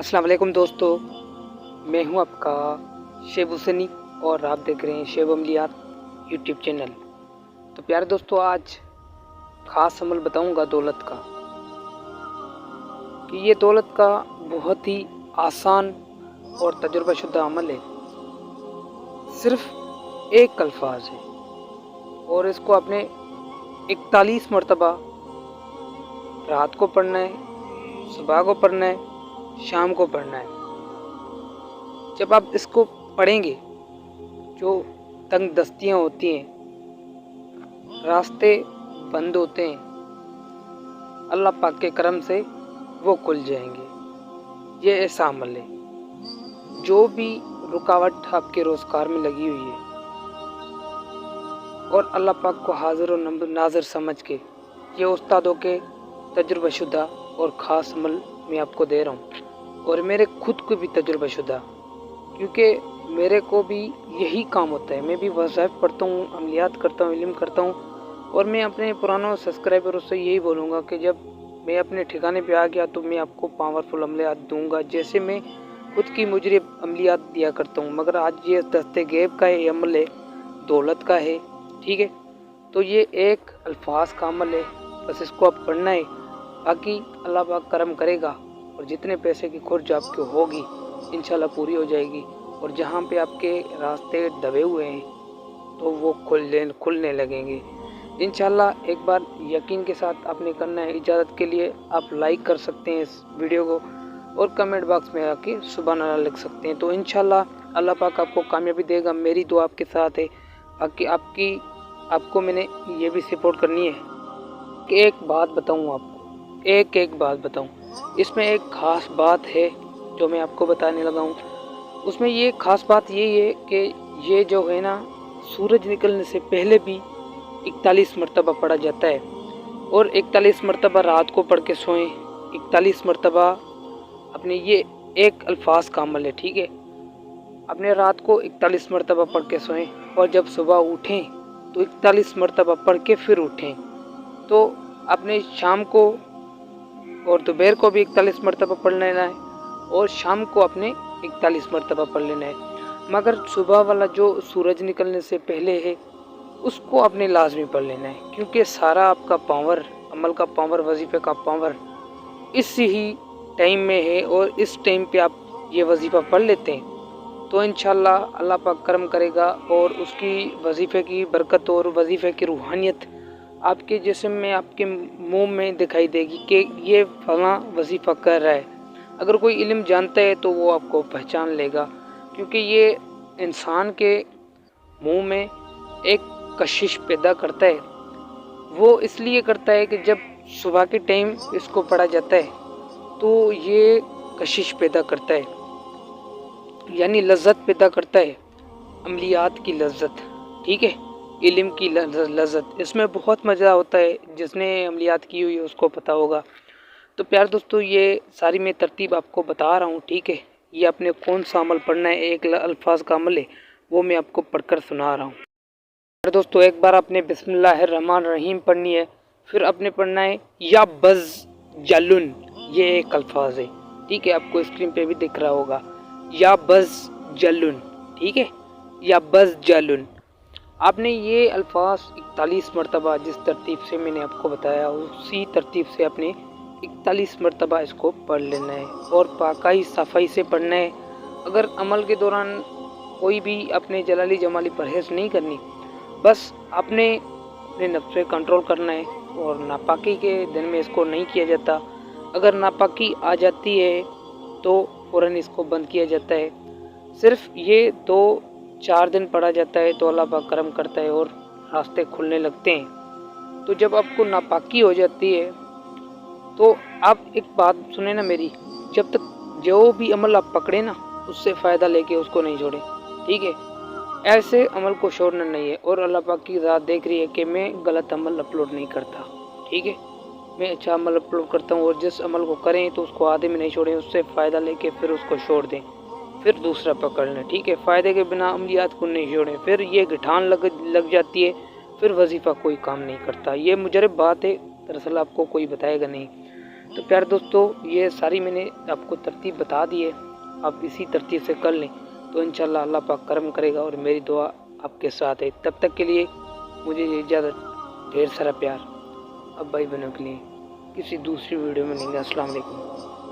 अस्सलाम वालेकुम दोस्तों, मैं हूं आपका शेब हुसैनी और आप देख रहे हैं शेब अमलियात यूट्यूब चैनल। तो प्यारे दोस्तों, आज ख़ास अमल बताऊंगा दौलत का, कि ये दौलत का बहुत ही आसान और तजुर्बाशुदा अमल है। सिर्फ एक अल्फाज है और इसको आपने 41 मरतबा रात को पढ़ना है, सुबह को पढ़ना है, शाम को पढ़ना है। जब आप इसको पढ़ेंगे, जो तंग दस्तियाँ होती हैं, रास्ते बंद होते हैं, अल्लाह पाक के करम से वो खुल जाएंगे। ये ऐसा अमल है, जो भी रुकावट आपके रोज़गार में लगी हुई है और अल्लाह पाक को हाजिर और नाज़िर समझ के ये उस्तादों के तजुर्बाशुदा और ख़ास अमल मैं आपको दे रहा हूँ, और मेरे खुद को भी तजुर्बाशुदा, क्योंकि मेरे को भी यही काम होता है। मैं भी वज़ाइफ पढ़ता हूँ, अमलियात करता हूँ, इल्म करता हूँ, और मैं अपने पुरानों सब्सक्राइबरों से यही बोलूँगा कि जब मैं अपने ठिकाने पे आ गया तो मैं आपको पावरफुल अमलियात दूँगा, जैसे मैं खुद की मुजरे अमलियात दिया करता हूँ। मगर आज ये दस्ते गैब का ये अमल है, दौलत का है, ठीक है। तो ये एक अल्फाज का अमल है, बस इसको आप पढ़ना है, बाकी अल्लाह पाक करम करेगा और जितने पैसे की खुर्ज आपकी होगी इंशाल्लाह पूरी हो जाएगी। और जहाँ पे आपके रास्ते दबे हुए हैं तो वो खुलने लगेंगे इंशाल्लाह। एक बार यकीन के साथ आपने करना है। इजाज़त के लिए आप लाइक कर सकते हैं इस वीडियो को, और कमेंट बॉक्स में आके सुभान अल्लाह लिख सकते हैं। तो इंशाल्लाह अल्लाह पाक आपको कामयाबी देगा, मेरी दुआ आपके साथ है। बाकी आपको मैंने ये भी सपोर्ट करनी है कि एक बात बताऊँ आपको, एक बात बताऊँ, इसमें एक ख़ास बात है जो मैं आपको बताने लगा हूँ। उसमें ये ख़ास बात यही है कि ये जो है ना, सूरज निकलने से पहले भी 41 मरतबा पढ़ा जाता है, और 41 मरतबा रात को पढ़ के सोएं, 41 मरतबा अपने ये एक अल्फाज का अमल है, ठीक है। अपने रात को 41 मरतबा पढ़ के सोएं, और जब सुबह उठें तो 41 मरतबा पढ़ के फिर उठें। तो अपने शाम को और दोपहर को भी 41 मरतबा पढ़ लेना है, और शाम को अपने 41 मरतबा पढ़ लेना है। मगर सुबह वाला जो सूरज निकलने से पहले है उसको आपने लाजमी पढ़ लेना है, क्योंकि सारा आपका पावर, अमल का पावर, वजीफ़े का पावर इस ही टाइम में है, और इस टाइम पे आप ये वजीफ़ा पढ़ लेते हैं तो इंशाल्लाह अल्लाह पाक करम करेगा, और उसकी वजीफ़े की बरकत और वजीफ़े की रूहानियत आपके जिस्म में, आपके मुंह में दिखाई देगी कि ये फलां वजीफ़ा कर रहा है। अगर कोई इल्म जानता है तो वो आपको पहचान लेगा, क्योंकि ये इंसान के मुंह में एक कशिश पैदा करता है। वो इसलिए करता है कि जब सुबह के टाइम इसको पढ़ा जाता है तो ये कशिश पैदा करता है, यानी लज्जत पैदा करता है, अमलियात की लज्जत, ठीक है, इल्म की लज्जत। इसमें बहुत मज़ा होता है, जिसने अमलियात की हुई है उसको पता होगा। तो प्यार दोस्तों, ये सारी मैं तरतीब आपको बता रहा हूँ, ठीक है। ये आपने कौन सा अमल पढ़ना है, एक अल्फाज का अमल है, वो मैं आपको पढ़कर सुना रहा हूँ। प्यार दोस्तों, एक बार आपने बिस्मिल्लाहिर्रहमानिर्रहीम पढ़नी है, फिर आपने पढ़ना है या बज़ जलुन, ये एक अल्फाज है, ठीक है। आपको स्क्रीन पे भी दिख रहा होगा, या बज़ जलुन, ठीक है, या बज़ जलुन। आपने ये अल्फाज 41 मरतबा जिस तरतीब से मैंने आपको बताया उसी तरतीब से आपने 41 मरतबा इसको पढ़ लेना है, और पाकाई सफाई से पढ़ना है। अगर अमल के दौरान कोई भी अपने जलाली जमाली परहेज़ नहीं करनी, बस आपने अपने नफ्स पे कंट्रोल करना है, और नापाकी के दिन में इसको नहीं किया जाता। अगर नापाकी आ जाती है तो फ़ौरन इसको बंद किया जाता है। सिर्फ ये 2-4 दिन पढ़ा जाता है तो अल्लाह पाक करम करता है और रास्ते खुलने लगते हैं। तो जब आपको नापाकी हो जाती है तो आप एक बात सुने ना मेरी, जब तक जो भी अमल आप पकड़े ना उससे फ़ायदा लेके उसको नहीं छोड़े, ठीक है। ऐसे अमल को छोड़ना नहीं है, और अल्लाह पाक की ज़ात देख रही है कि मैं गलत अमल अपलोड नहीं करता, ठीक है। मैं अच्छा अमल अपलोड करता हूँ, और जिस अमल को करें तो उसको आधे में नहीं छोड़ें, उससे फ़ायदा लेके फिर उसको छोड़ दें, फिर दूसरा पकड़ लें, ठीक है। फ़ायदे के बिना अमलियात को नहीं छोड़ें, फिर ये गिठान लग जाती है, फिर वजीफ़ा कोई काम नहीं करता। ये मुजरब बात है, दरअसल आपको कोई बताएगा नहीं। تو پیارے دوستو یہ ساری میں نے آپ کو ترتیب بتا دی ہے، آپ اسی ترتیب سے کر لیں تو انشاءاللہ اللہ پاک کرم کرے گا اور میری دعا آپ کے ساتھ ہے۔ تب تک کے لیے مجھے اجازت، ڈھیر سارا پیار اب بھائی بہنوں کے لیے کسی دوسری ویڈیو میں ملیں گے۔ السلام علیکم۔